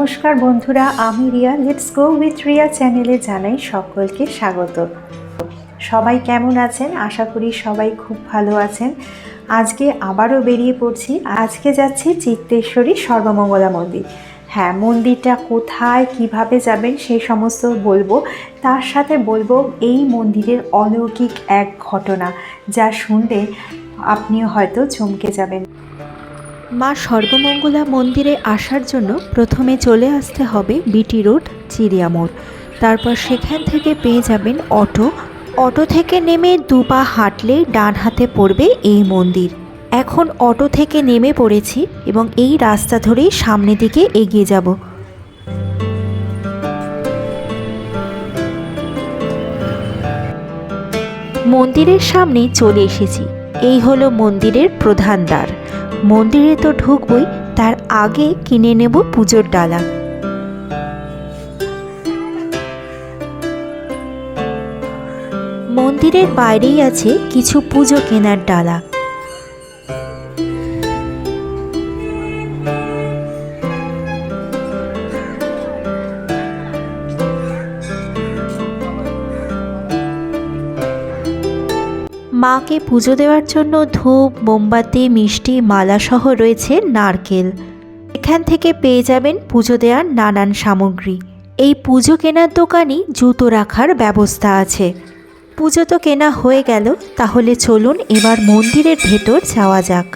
নমস্কার বন্ধুরা, আমি Riya. Let's go with Riya চ্যানেলে জানাই সকলকে স্বাগত। সবাই কেমন আছেন? আশা করি সবাই খুব ভালো আছেন। আজকে আবারও বেরিয়ে পড়ছি। আজকে যাচ্ছি চিত্তেশ্বরী সর্বমঙ্গলা মন্দির। হ্যাঁ, মন্দিরটা কোথায়, কিভাবে যাবেন সেই সমস্ত বলবো। তার সাথে বলবো এই মন্দিরের অলৌকিক এক ঘটনা, যা শুনলে আপনিও হয়তো চমকে যাবেন। মা সর্বমঙ্গলা মন্দিরে আসার জন্য প্রথমে চলে আসতে হবে বিটি রোড, চিড়িয়া মোড়। তারপর সেখান থেকে পেয়ে যাবেন অটো থেকে নেমে দুপা হাঁটলেই ডান হাতে পড়বে এই মন্দির। এখন অটো থেকে নেমে পড়েছি এবং এই রাস্তা ধরেই সামনের দিকে এগিয়ে যাব। মন্দিরের সামনে চলে এসেছি। এই হলো মন্দিরের প্রধান দ্বার। মন্দিরে তো ঢুকবই, তার আগে কিনে নেব পুজোর ডালা। মন্দিরের বাইরেই আছে কিছু পুজো কেনার ডালা। মাকে পুজো দেওয়ার জন্য ধূপ, মোমবাতি, মিষ্টি, মালাসহ রয়েছে নারকেল। এখান থেকে পেয়ে যাবেন পুজো দেওয়ার নানান সামগ্রী। এই পুজো কেনার দোকানই জুতো রাখার ব্যবস্থা আছে। পুজো তো কেনা হয়ে গেল, তাহলে চলুন এবার মন্দিরের ভেতর যাওয়া যাক।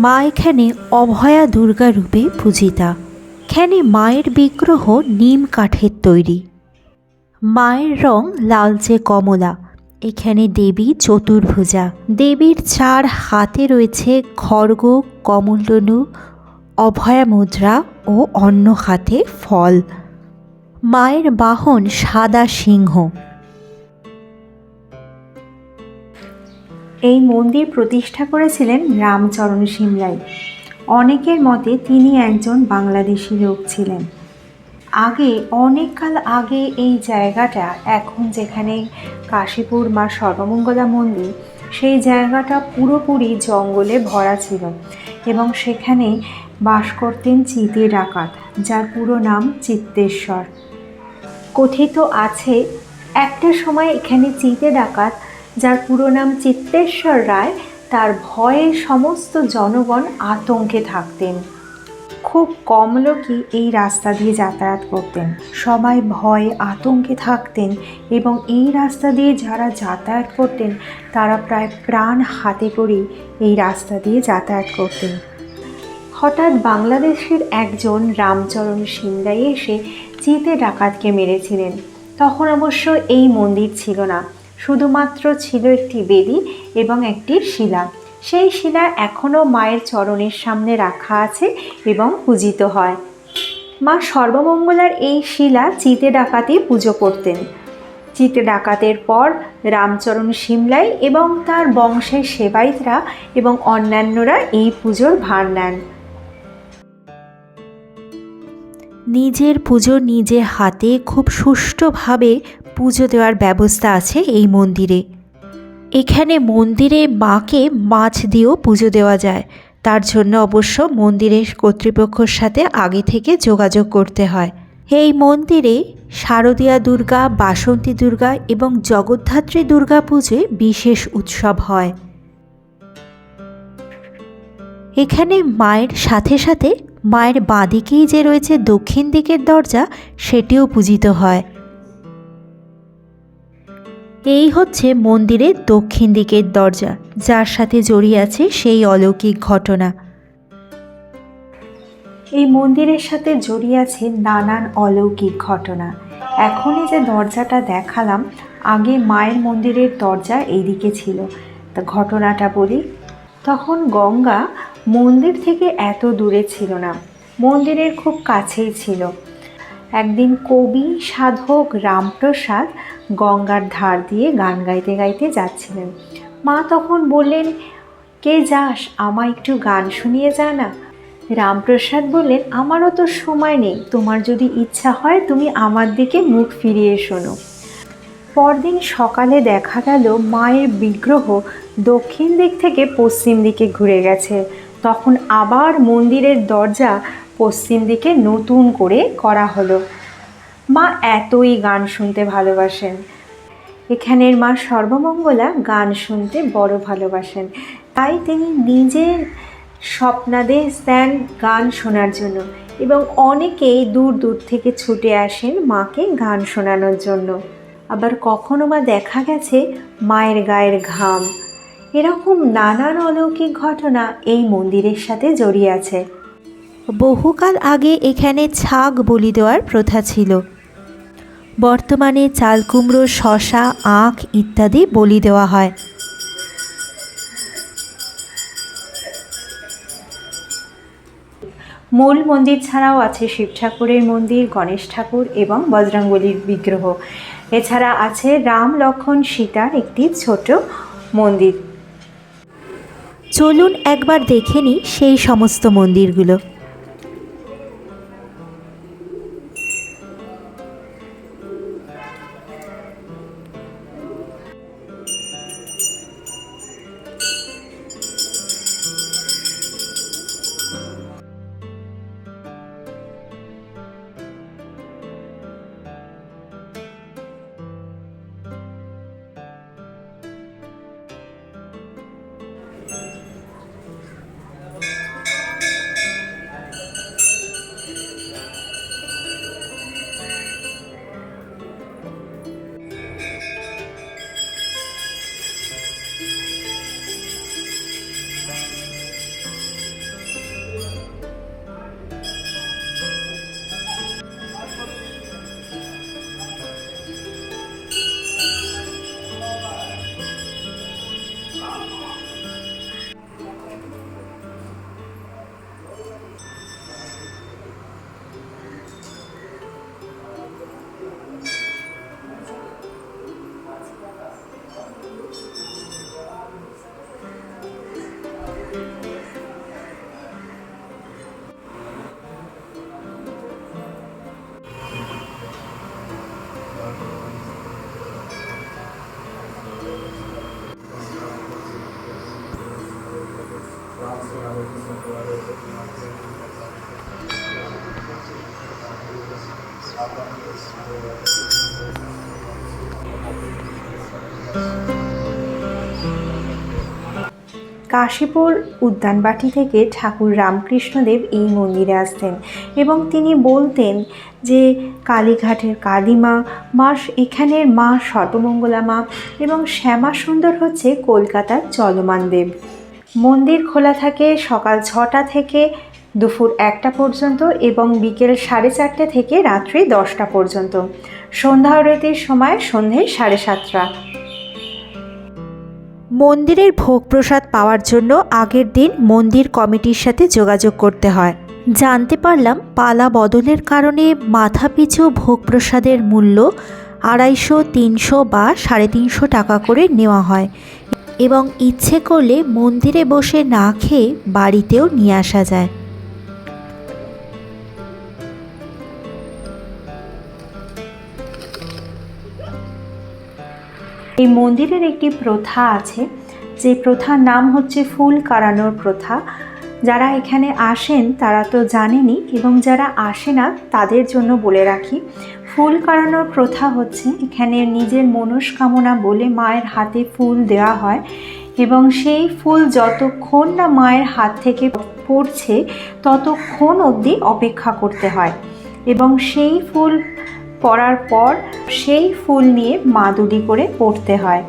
মা এখানে অভয়া দুর্গা রূপে পূজিতা। এখানে মায়ের বিগ্রহ নিম কাঠের তৈরি। মায়ের রং লালচে কমলা। এখানে দেবী চতুর্ভুজা। দেবীর 4 হাতে রয়েছে খড়গ, কমলতনু, অভয়া মুদ্রা ও অন্য হাতে ফল। মায়ের বাহন সাদা সিংহ। এই মন্দির প্রতিষ্ঠা করেছিলেন রামচরণ সিমলাই। অনেকের মতে তিনি একজন বাংলাদেশি লোক ছিলেন। অনেক কাল আগে এই জায়গাটা, এখন যেখানে কাশীপুর মা সর্বমঙ্গলা মন্দির, সেই জায়গাটা পুরোপুরি জঙ্গলে ভরা ছিল এবং সেখানে বাস করতেন চিতে ডাকাত, যার পুরো নাম চিত্তেশ্বর। কথিত আছে একটা সময় এখানে চিতে ডাকাত, যার পুরো নাম চিত্তেশ্বর রায়, তার ভয়ে সমস্ত জনগণ আতঙ্কে থাকতেন। খুব কম লোকই এই রাস্তা দিয়ে যাতায়াত করতেন। সবাই ভয়ে আতঙ্কে থাকতেন এবং এই রাস্তা দিয়ে যারা যাতায়াত করতেন তারা প্রায় প্রাণ হাতে করেই এই রাস্তা দিয়ে যাতায়াত করতেন। হঠাৎ বাংলাদেশের একজন রামচরণ সিমলাই এসে চিতে ডাকাতকে মেরেছিলেন। তখন অবশ্য এই মন্দির ছিল না, শুধুমাত্র ছিল একটি বেদি এবং একটি শিলা। সেই শিলা এখনও মায়ের চরণের সামনে রাখা আছে এবং পূজিত হয়। মা সর্বমঙ্গলার এই শিলা চিতে ডাকাতই পুজো করতেন। চিতে ডাকাতের পর রামচরণ সিমলাই এবং তার বংশের সেবায়েতরা এবং অন্যান্যরা এই পুজোর ভার নেন। নিজের পুজো নিজে হাতে খুব সুষ্ঠুভাবে পুজো দেওয়ার ব্যবস্থা আছে এই মন্দিরে। এখানে মন্দিরে মাকে মাছ দিয়েও পুজো দেওয়া যায়। তার জন্য অবশ্য মন্দিরের কর্তৃপক্ষের সাথে আগে থেকে যোগাযোগ করতে হয়। এই মন্দিরে শারদীয়া দুর্গা, বাসন্তী দুর্গা এবং জগদ্ধাত্রী দুর্গা পুজোয় বিশেষ উৎসব হয়। এখানে মায়ের সাথে সাথে মায়ের বাঁদিকেই যে রয়েছে দক্ষিণ দিকের দরজা, সেটিও পূজিত হয়। এই হচ্ছে মন্দিরের দক্ষিণ দিকের দরজা, যার সাথে জড়িয়ে আছে সেই অলৌকিক ঘটনা। এই মন্দিরের সাথে জড়িয়ে আছে নানান অলৌকিক ঘটনা। এখনই যে দরজাটা দেখালাম, আগে মায়ের মন্দিরের দরজা এইদিকে ছিল। তা ঘটনাটা বলি। তখন গঙ্গা মন্দির থেকে এত দূরে ছিল না, মন্দিরের খুব কাছেই ছিল। একদিন কবি সাধক রামপ্রসাদ গঙ্গার ধার দিয়ে গান গাইতে গাইতে যাচ্ছিলেন। মা তখন বললেন, কে যাস, আমায় একটু গান শুনিয়ে যা না। রামপ্রসাদ বললেন, আমারও তো সময় নেই, তোমার যদি ইচ্ছা হয় তুমি আমার দিকে মুখ ফিরিয়ে শোনো। পরদিন সকালে দেখা গেল মায়ের বিগ্রহ দক্ষিণ দিক থেকে পশ্চিম দিকে ঘুরে গেছে। তখন আবার মন্দিরের দরজা পশ্চিম দিকে নতুন করে করা হলো। মা এতই গান শুনতে ভালোবাসেন। এখানের মা সর্বমঙ্গলা গান শুনতে বড় ভালোবাসেন, তাই তিনি নিজের স্বপ্নাদেশ দেন গান শোনার জন্য, এবং অনেকেই দূর দূর থেকে ছুটে আসেন মাকে গান শোনানোর জন্য। আবার কখনো বা দেখা গেছে মায়ের গায়ের ঘাম। এরকম নানান অলৌকিক ঘটনা এই মন্দিরের সাথে জড়িয়ে আছে। বহুকাল আগে এখানে ছাগ বলি দেওয়ার প্রথা ছিল। বর্তমানে চাল কুমড়ো, শশা, আখ ইত্যাদি বলি দেওয়া হয়। মূল মন্দির ছাড়াও আছে শিব ঠাকুরের মন্দির, গণেশ ঠাকুর এবং বজরংবলীর বিগ্রহ। এছাড়া আছে রাম, লক্ষ্মণ, সীতার একটি ছোট মন্দির। চলুন একবার দেখে নিই সেই সমস্ত মন্দিরগুলো। কাশীপুর উদ্যানবাটি থেকে ঠাকুর রামকৃষ্ণদেব এই মন্দিরে আসতেন এবং তিনি বলতেন যে কালীঘাটের কালীমা, এখানের মা সর্বমঙ্গলা মা এবং শ্যামা সুন্দর হচ্ছে কলকাতার চলমান দেব। মন্দির খোলা থাকে সকাল 6টা থেকে দুপুর 1টা পর্যন্ত এবং বিকেল 4:30 থেকে রাত্রি 10টা পর্যন্ত। সন্ধ্যা আরতির সময় সন্ধে 7:30। মন্দিরের ভোগ প্রসাদ পাওয়ার জন্য আগের দিন মন্দির কমিটির সাথে যোগাযোগ করতে হয়। জানতে পারলাম পালা বদলের কারণে মাথাপিছু ভোগ প্রসাদের মূল্য 250, 300 বা 350 টাকা করে নেওয়া হয় এবং ইচ্ছে করলে মন্দিরে বসে না খেয়ে বাড়িতেও নিয়ে আসা যায়। এই মন্দিরের একটি প্রথা আছে, যে প্রথার নাম হচ্ছে ফুল কাড়ানোর প্রথা। যারা এখানে আসেন তারা তো জানেনই, এবং যারা আসে না তাদের জন্য বলে রাখি, ফুল কাড়ানোর প্রথা হচ্ছে এখানে নিজের মনস্কামনা বলে মায়ের হাতে ফুল দেওয়া হয় এবং সেই ফুল যতক্ষণ না মায়ের হাত থেকে পড়ছে ততক্ষণ অবধি অপেক্ষা করতে হয় এবং সেই ফুল পড়ার পর সেই ফুল নিয়ে মাদুলি করে পড়তে হয়।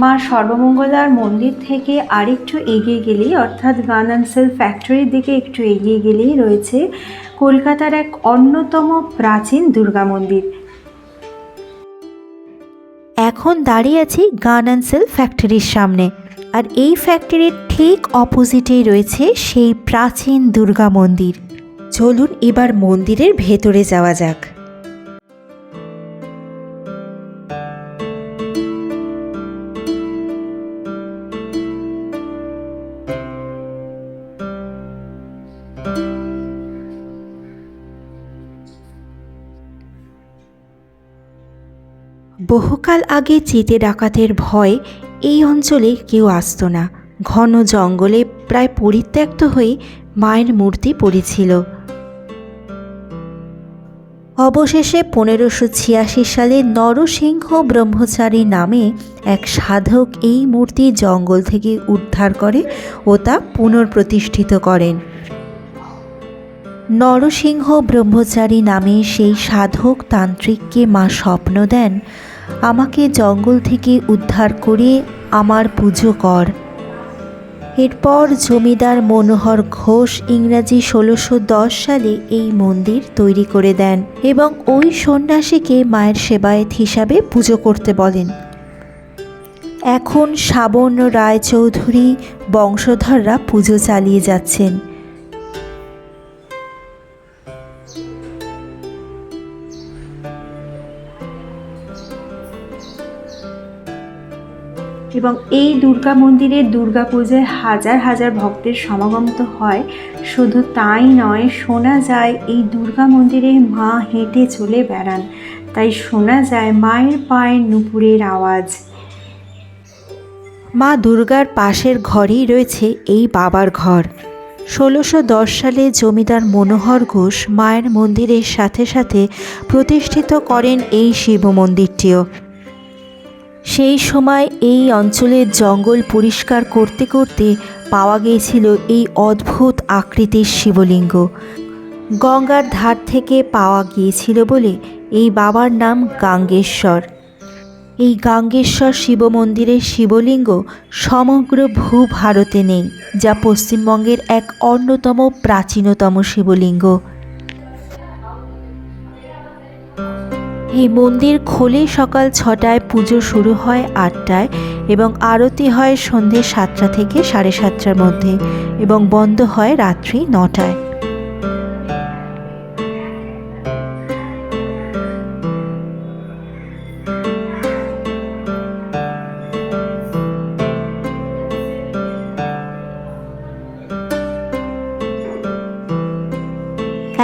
মা সর্বমঙ্গলার মন্দির থেকে আরেকটু এগিয়ে গেলেই, অর্থাৎ গান অ্যান্ড সেল ফ্যাক্টরির দিকে একটু এগিয়ে গেলেই রয়েছে কলকাতার এক অন্যতম প্রাচীন দুর্গা মন্দির। এখন দাঁড়িয়ে আছি গান অ্যান্ড সেল ফ্যাক্টরির সামনে, আর এই ফ্যাক্টরির ঠিক অপোজিটেই রয়েছে সেই প্রাচীন দুর্গা মন্দির। চলুন এবার মন্দিরের ভেতরে যাওয়া যাক। বহুকাল আগে চিটে ডাকাতের ভয় এই অঞ্চলে কেউ আসতো না। ঘন জঙ্গলে প্রায় পরিত্যক্ত হয়ে মায়ের মূর্তি পড়েছিল। অবশেষে 1586 সালে নরসিংহ ব্রহ্মচারী নামে এক সাধক এই মূর্তি জঙ্গল থেকে উদ্ধার করে ও তা পুনঃপ্রতিষ্ঠিত করেন। নরসিংহ ব্রহ্মচারী নামে সেই সাধক তান্ত্রিককে মা স্বপ্ন দেন, আমাকে জঙ্গল থেকে উদ্ধার করে আমার পুজো কর। এরপর জমিদার মনোহর ঘোষ ইংরাজি 1610 সালে এই মন্দির তৈরি করে দেন এবং ওই সন্ন্যাসীকে মায়ের সেবায়েত হিসাবে পুজো করতে বলেন। এখন শ্রাবণ রায়চৌধুরী বংশধররা পুজো চালিয়ে যাচ্ছেন। এবং এই দুর্গা মন্দিরে দুর্গা পূজায় হাজার হাজার ভক্তের সমাগম তো হয়, শুধু তাই নয়, শোনা যায় এই দুর্গা মন্দিরে মা হেঁটে চলে বেড়ান, তাই শোনা যায় মায়ের পায়ের নুপুরের আওয়াজ। মা দুর্গার পাশের ঘরেই রয়েছে এই বাবার ঘর। 1610 সালে জমিদার মনোহর ঘোষ মায়ের মন্দিরের সাথে সাথে প্রতিষ্ঠিত করেন এই শিব মন্দিরটিও। সেই সময় এই অঞ্চলের জঙ্গল পরিষ্কার করতে করতে পাওয়া গিয়েছিল এই অদ্ভুত আকৃতির শিবলিঙ্গ। গঙ্গার ধার থেকে পাওয়া গিয়েছিল বলে এই বাবার নাম গাঙ্গেশ্বর। এই গাঙ্গেশ্বর শিব মন্দিরের শিবলিঙ্গ সমগ্র ভূভারতে নেই, যা পশ্চিমবঙ্গের এক অন্যতম প্রাচীনতম শিবলিঙ্গ। এই মন্দির খোলে সকাল 6টায়, পুজো শুরু হয় 8টায় এবং আরতি হয় সন্ধে 7টা থেকে 7:30টার মধ্যে এবং বন্ধ হয় রাত্রি 9টায়।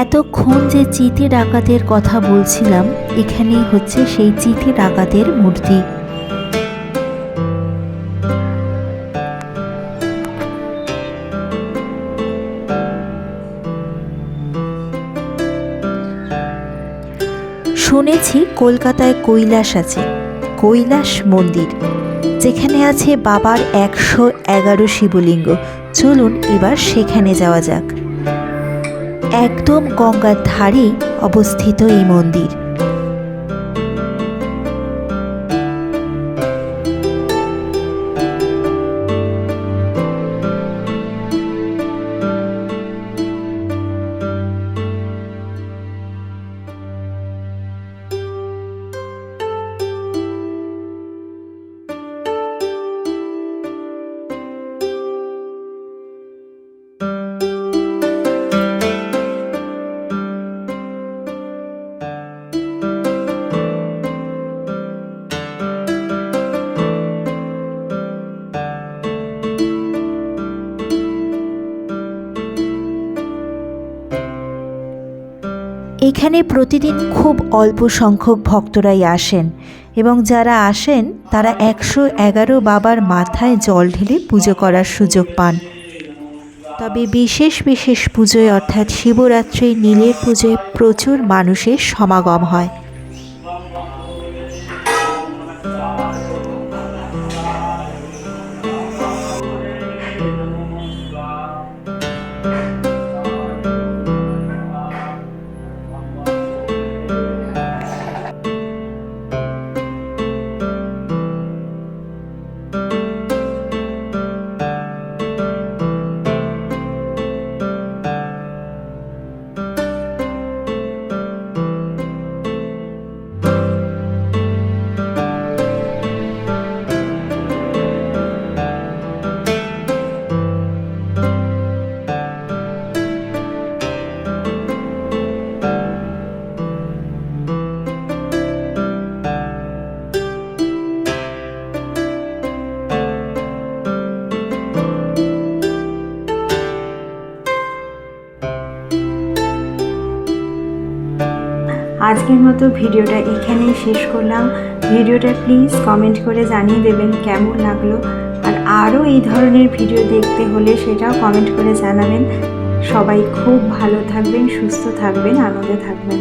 এতক্ষণ যে চিঠি ডাকাতের কথা বলছিলাম, এখানেই হচ্ছে সেই চিঠি ডাকাতের মূর্তি। শুনেছি কলকাতায় কৈলাস আছে, কৈলাস মন্দির, যেখানে আছে বাবার 111 শিবলিঙ্গ। চলুন এবার সেখানে যাওয়া যাক। একদম গঙ্গার ধারেই অবস্থিত এই মন্দির। এখানে প্রতিদিন খুব অল্প সংখ্যক ভক্তরাই আসেন এবং যারা আসেন তারা 111 বাবার মাথায় জল ঢেলে পুজো করার সুযোগ পান। তবে বিশেষ বিশেষ পুজোয় অর্থাৎ শিবরাত্রি, নীলের পুজোয় প্রচুর মানুষের সমাগম হয়। আজকের মতো ভিডিওটা এখানেই শেষ করলাম। ভিডিওটা প্লিজ কমেন্ট করে জানিয়ে দেবেন কেমন লাগলো, আর আরও এই ধরনের ভিডিও দেখতে হলে সেটাও কমেন্ট করে জানাবেন। সবাই খুব ভালো থাকবেন, সুস্থ থাকবেন, আনন্দে থাকবেন।